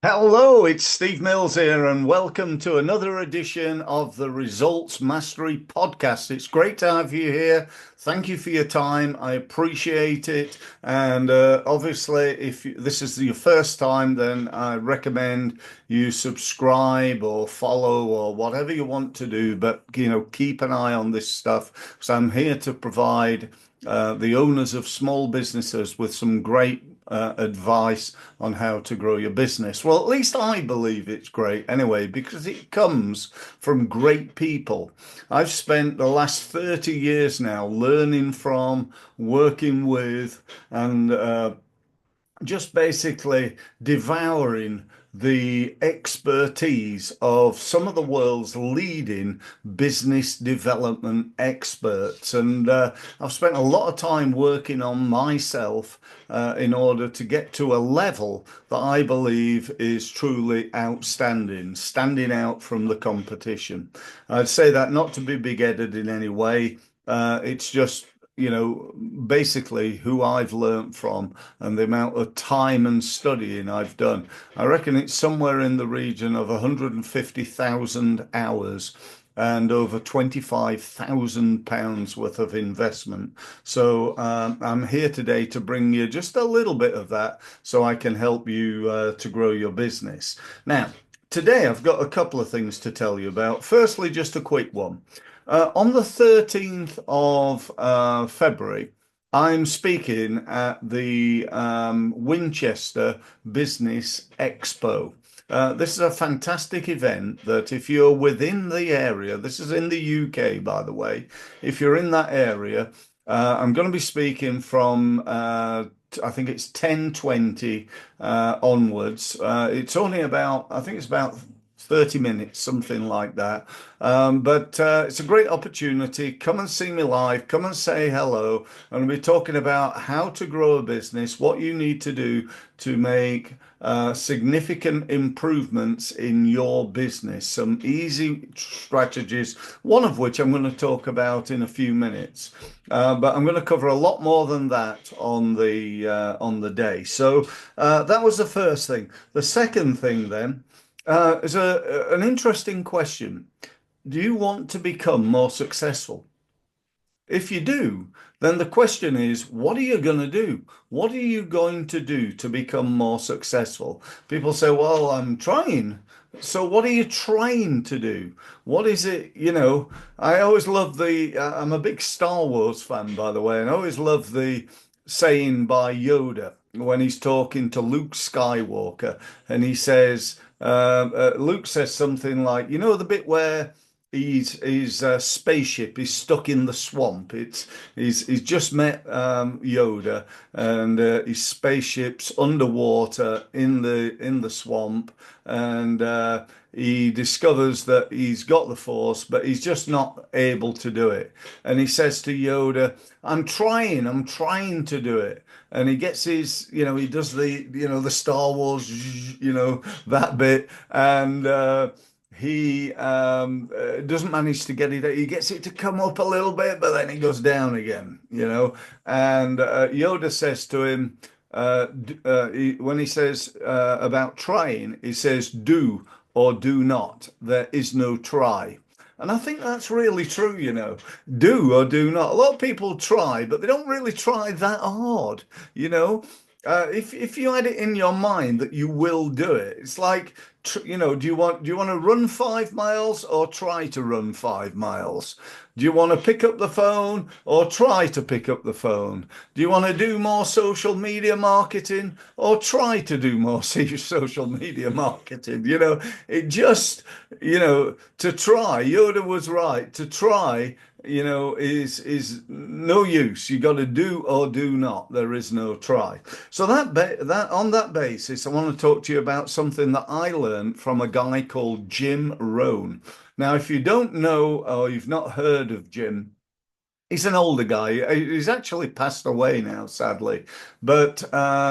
Hello, it's Steve Mills here, and welcome to another edition of the Results Mastery Podcast. It's great to have you here. Thank you for your time. I appreciate it. And obviously, if this is your first time, then I recommend you subscribe or follow or whatever you want to do. But, keep an eye on this stuff. So I'm here to provide the owners of small businesses with some great advice on how to grow your business. Well, at least I believe it's great anyway, because it comes from great people. I've spent the last 30 years now learning from, working with, and just basically devouring the expertise of some of the world's leading business development experts. And I've spent a lot of time working on myself in order to get to a level that I believe is truly outstanding, standing out from the competition. I'd say that not to be big-headed in any way. It's just basically who I've learnt from and the amount of time and studying I've done. I reckon it's somewhere in the region of 150,000 hours and over £25,000 worth of investment. So I'm here today to bring you just a little bit of that so I can help you to grow your business. Now, today I've got a couple of things to tell you about. Firstly, just a quick one. On the 13th of February, I'm speaking at the Winchester Business Expo. This is a fantastic event that if you're within the area, this is in the UK, by the way, if you're in that area, I'm going to be speaking from I think it's 10:20 onwards. It's only about, I think it's about 30 minutes, something like that. But it's a great opportunity. Come and see me live. Come and say hello. And we'll be talking about how to grow a business, what you need to do to make significant improvements in your business, some easy strategies, one of which I'm going to talk about in a few minutes. But I'm going to cover a lot more than that on the day. So that was the first thing. The second thing then is an interesting question. Do you want to become more successful? If you do, then the question is, what are you going to do? What are you going to do to become more successful? People say, well, I'm trying. So what are you trying to do? What is it? I always love I'm a big Star Wars fan, by the way, and I always love the saying by Yoda when he's talking to Luke Skywalker, and he says, Luke says something like, the bit where his spaceship is stuck in the swamp. He's just met Yoda, and his spaceship's underwater in the swamp, and he discovers that he's got the Force, but he's just not able to do it. And he says to Yoda, I'm trying to do it." And he gets he does the Star Wars, that bit, and he doesn't manage to get it. He gets it to come up a little bit, but then it goes down again. And Yoda says to him, when he says about trying, he says, "Do or do not. There is no try." And I think that's really true. Do or do not. A lot of people try, but they don't really try that hard, you know. If you had it in your mind that you will do it, it's like, do you want to run 5 miles or try to run 5 miles? Do you want to pick up the phone or try to pick up the phone? Do you want to do more social media marketing or try to do more social media marketing? It just, to try. Yoda was right. To try, is no use. You got to do or do not. There is no try. So that on that basis, I want to talk to you about something that I learned from a guy called Jim Rohn. Now, if you don't know or you've not heard of Jim, he's an older guy. He's actually passed away now, sadly. But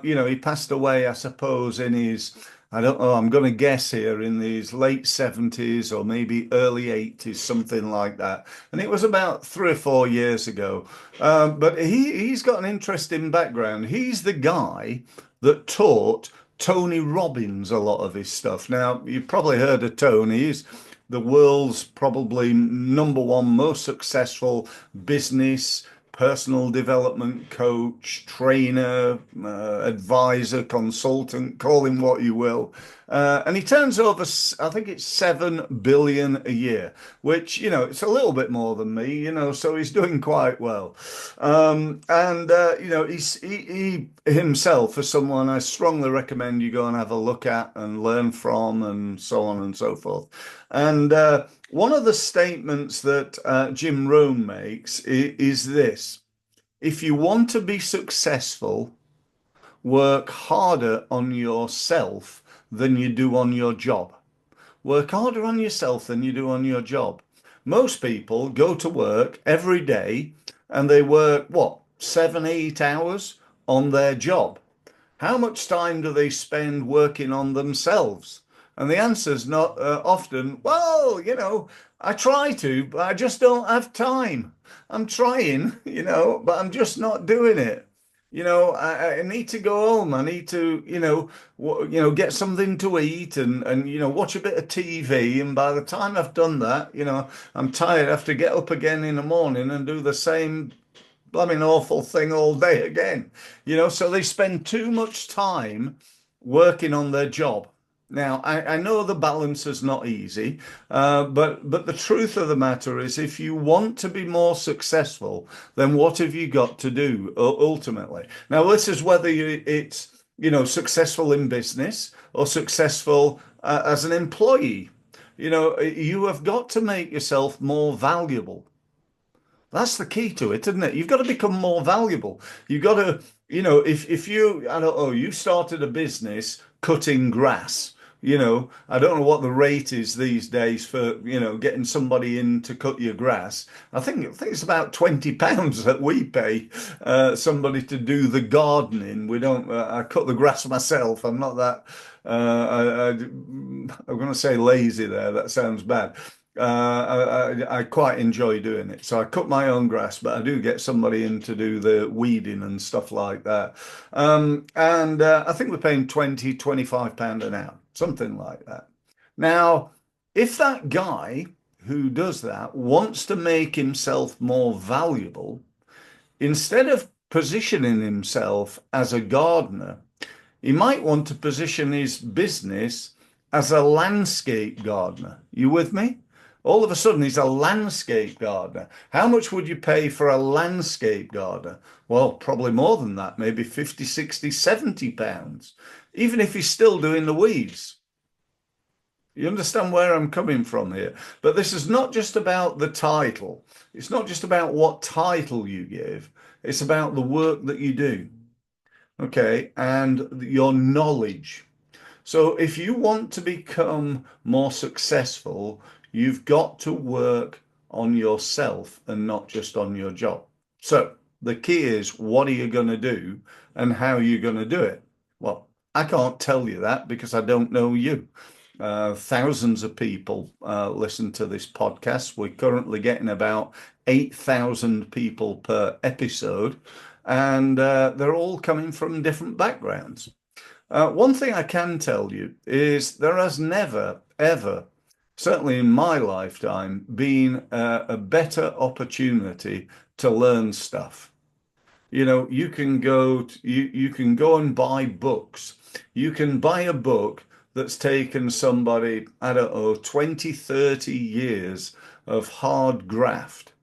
he passed away, I suppose, in his, I don't know, I'm going to guess here, in his late 70s or maybe early 80s, something like that. And it was about 3 or 4 years ago. But he's got an interesting background. He's the guy that taught Tony Robbins, a lot of his stuff. Now, you've probably heard of Tony. He's the world's probably number one most successful business, personal development coach, trainer, advisor, consultant, call him what you will. And he turns over, I think it's 7 billion a year, which, it's a little bit more than me, so he's doing quite well. And he himself is someone I strongly recommend you go and have a look at and learn from, and so on and so forth. And one of the statements that Jim Rohn makes is this: if you want to be successful, work harder on yourself than you do on your job. Work harder on yourself than you do on your job. Most people go to work every day and they work, what, 7, 8 hours on their job. How much time do they spend working on themselves? And the answer is not often, well, I try to, but I just don't have time. I'm trying, but I'm just not doing it. I need to go home. I need to, get something to eat and watch a bit of TV. And by the time I've done that, I'm tired. I have to get up again in the morning and do the same blooming awful thing all day again. So they spend too much time working on their job. Now, I know the balance is not easy, but the truth of the matter is, if you want to be more successful, then what have you got to do ultimately? Now, this is whether it's successful in business or successful as an employee. You have got to make yourself more valuable. That's the key to it, isn't it? You've got to become more valuable. You've got to, if you, I don't know, you started a business cutting grass. I don't know what the rate is these days for, getting somebody in to cut your grass. I think it's about £20 that we pay somebody to do the gardening. We don't. I cut the grass myself. I'm not that. I'm going to say lazy there. That sounds bad. I quite enjoy doing it. So I cut my own grass, but I do get somebody in to do the weeding and stuff like that. And I think we're paying 20, £25 an hour, something like that. Now, if that guy who does that wants to make himself more valuable, instead of positioning himself as a gardener, he might want to position his business as a landscape gardener. You with me? All of a sudden, he's a landscape gardener. How much would you pay for a landscape gardener? Well, probably more than that, maybe 50, 60, £70, even if he's still doing the weeds. You understand where I'm coming from here? But this is not just about the title. It's not just about what title you give. It's about the work that you do, okay, and your knowledge. So if you want to become more successful, you've got to work on yourself and not just on your job. So the key is, what are you going to do and how are you going to do it? Well, I can't tell you that because I don't know you. Thousands of people listen to this podcast. We're currently getting about 8,000 people per episode, and they're all coming from different backgrounds. One thing I can tell you is there has never, ever, certainly in my lifetime, been a better opportunity to learn stuff. You can you can go and buy books. You can buy a book that's taken somebody, I don't know, 20, 30 years of hard graft.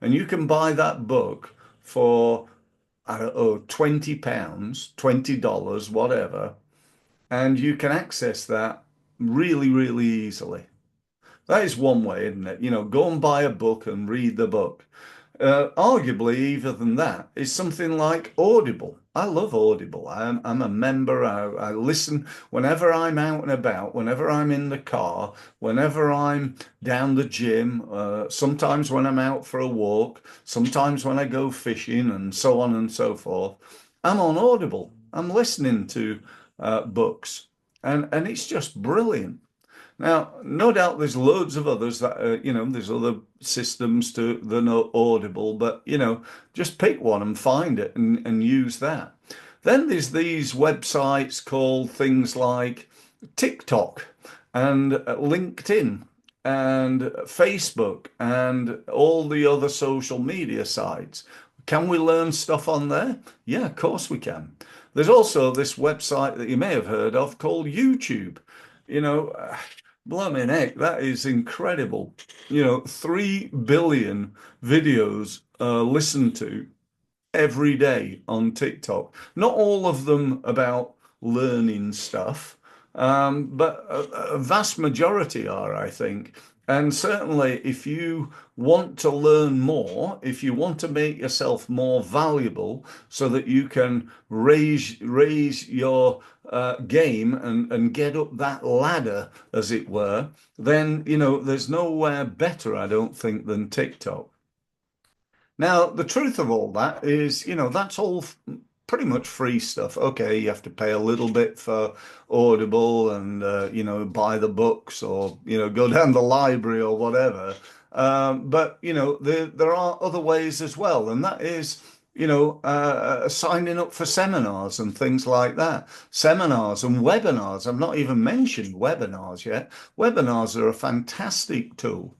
And you can buy that book for, I don't know, £20, $20, whatever, and you can access that really, really easily. That is one way, isn't it? Go and buy a book and read the book. Arguably, even than that, is something like Audible. I love Audible. I'm a member. I listen whenever I'm out and about, whenever I'm in the car, whenever I'm down the gym, sometimes when I'm out for a walk, sometimes when I go fishing, and so on and so forth. I'm on Audible. I'm listening to books, and it's just brilliant. Now, no doubt there's loads of others that, there's other systems to the Audible, but, just pick one and find it and use that. Then there's these websites called things like TikTok and LinkedIn and Facebook and all the other social media sites. Can we learn stuff on there? Yeah, of course we can. There's also this website that you may have heard of called YouTube. You know, blimey heck, that is incredible. 3 billion videos listened to every day on TikTok. Not all of them about learning stuff, but a vast majority are, I think. And certainly, if you want to learn more, if you want to make yourself more valuable so that you can raise your game and get up that ladder, as it were, then, there's nowhere better, I don't think, than TikTok. Now, the truth of all that is, that's all pretty much free stuff. Okay, you have to pay a little bit for Audible and, buy the books or, go down the library or whatever. But, there are other ways as well. And that is, signing up for seminars and things like that. Seminars and webinars. I've not even mentioned webinars yet. Webinars are a fantastic tool.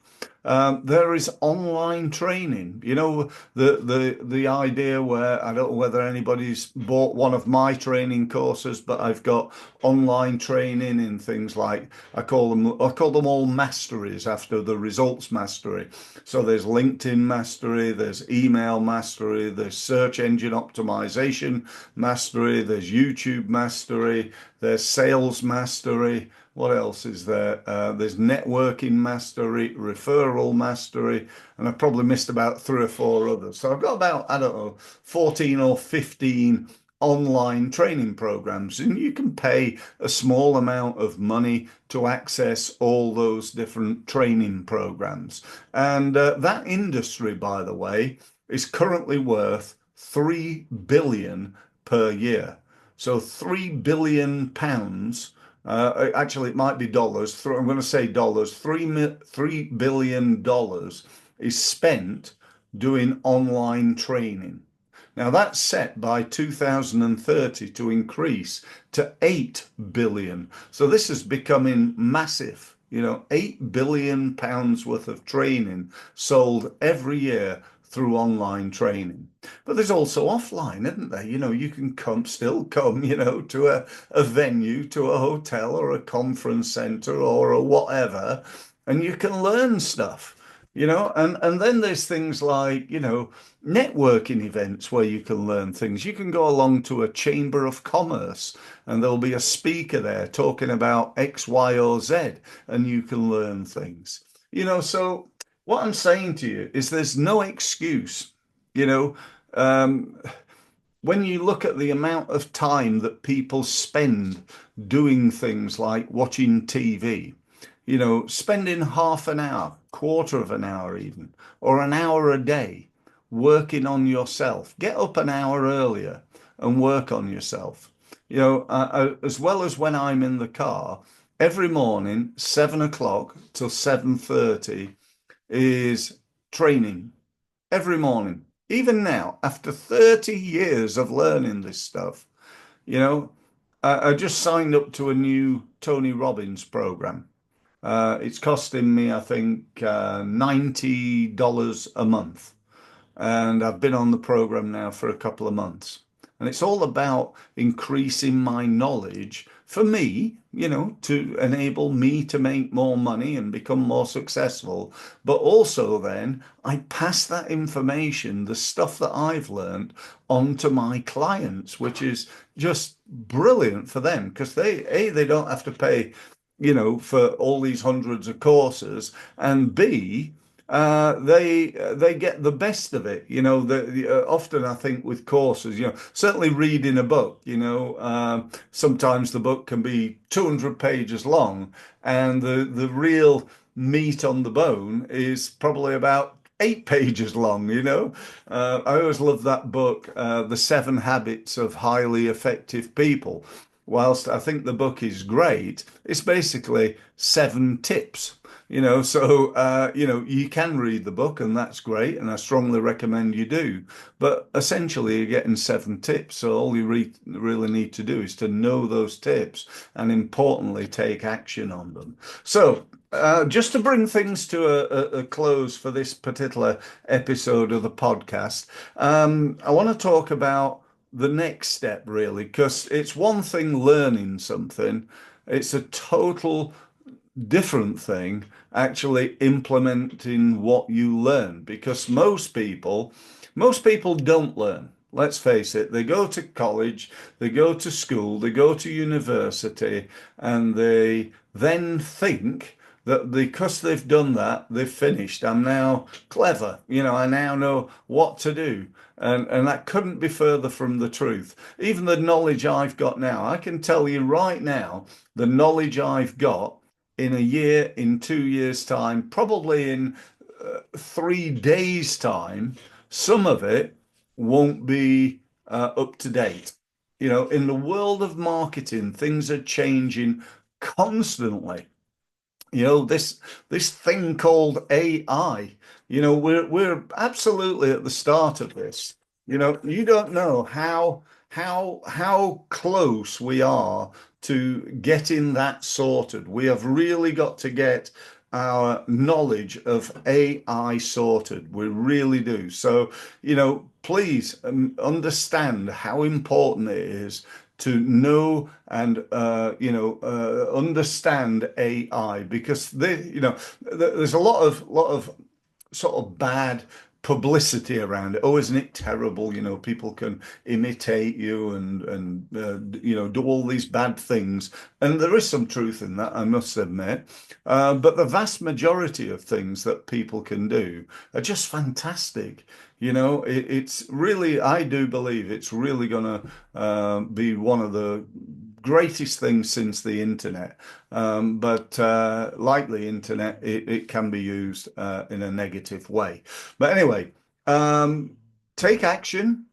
There is online training. The idea where I don't know whether anybody's bought one of my training courses, but I've got online training in things like I call them all masteries after the results mastery. So there's LinkedIn mastery, there's email mastery, there's search engine optimization mastery, there's YouTube mastery, there's sales mastery. What else is there? There's networking mastery, referral mastery, and I've probably missed about three or four others. So I've got about, I don't know, 14 or 15 online training programs, and you can pay a small amount of money to access all those different training programs. And that industry, by the way, is currently worth 3 billion per year. So 3 billion pounds. Actually, it might be dollars. I'm going to say dollars. $3 billion is spent doing online training. Now that's set by 2030 to increase to 8 billion. So this is becoming massive. 8 billion pounds worth of training sold every year through online training. But there's also offline, isn't there? You can still come, to a venue, to a hotel or a conference center or a whatever, and you can learn stuff. And then there's things like, networking events where you can learn things. You can go along to a chamber of commerce and there'll be a speaker there talking about X, Y, or Z, and you can learn things. So what I'm saying to you is there's no excuse. You know, um, when you look at the amount of time that people spend doing things like watching TV, spending half an hour, quarter of an hour even, or an hour a day working on yourself. Get up an hour earlier and work on yourself. As well as when I'm in the car, every morning, 7 o'clock till 7:30 is training every morning. Even now, after 30 years of learning this stuff, you know, I just signed up to a new Tony Robbins program. It's costing me, I think, $90 a month. And I've been on the program now for a couple of months. And it's all about increasing my knowledge for me, to enable me to make more money and become more successful. But also then I pass that information, the stuff that I've learned, on to my clients, which is just brilliant for them because they don't have to pay, for all these hundreds of courses, and B, they get the best of it. Often I think with courses, certainly reading a book, sometimes the book can be 200 pages long, and the real meat on the bone is probably about 8 pages long. I always love that book, The 7 Habits of Highly Effective People. whilst I think the book is great, it's basically 7 tips. You can read the book, and that's great, and I strongly recommend you do. But essentially, you're getting 7 tips. So all you really need to do is to know those tips, and importantly, take action on them. So. Just to bring things to a close for this particular episode of the podcast, I want to talk about the next step, really, because it's one thing learning something, it's a total different thing actually implementing what you learn, because most people don't learn. Let's face it, they go to college, they go to school, they go to university, and they then think that because they've done that, they've finished. I'm now clever, I now know what to do. And that couldn't be further from the truth. Even the knowledge I've got now, I can tell you right now, the knowledge I've got in a year, in 2 years' time, probably in 3 days' time, some of it won't be up to date. In the world of marketing, things are changing constantly. This thing called AI. We're absolutely at the start of this. You don't know how close we are to getting that sorted. We have really got to get our knowledge of AI sorted. We really do. So, please understand how important it is to know and understand AI, because there's a lot of sort of bad publicity around it. Oh, isn't it terrible? People can imitate you and do all these bad things. And there is some truth in that, I must admit. But the vast majority of things that people can do are just fantastic. It's really, I do believe it's really going to be one of the greatest things since the internet. But like the internet, it can be used in a negative way. But anyway, um, take action,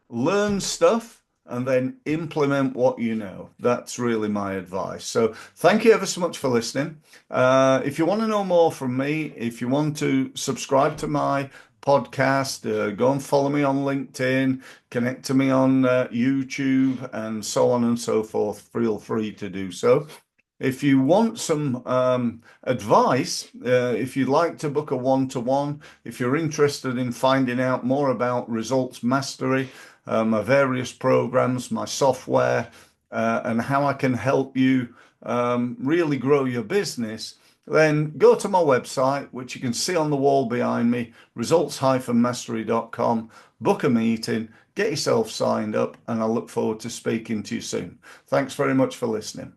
learn stuff, and then implement what you know. That's really my advice. So thank you ever so much for listening. If you want to know more from me, if you want to subscribe to my podcast, go and follow me on LinkedIn, connect to me on YouTube, and so on and so forth. Feel free to do so. If you want some advice, if you'd like to book a one-to-one, if you're interested in finding out more about results mastery, my various programs, my software, and how I can help you really grow your business, then go to my website, which you can see on the wall behind me, results-mastery.com, book a meeting, get yourself signed up, and I look forward to speaking to you soon. Thanks very much for listening.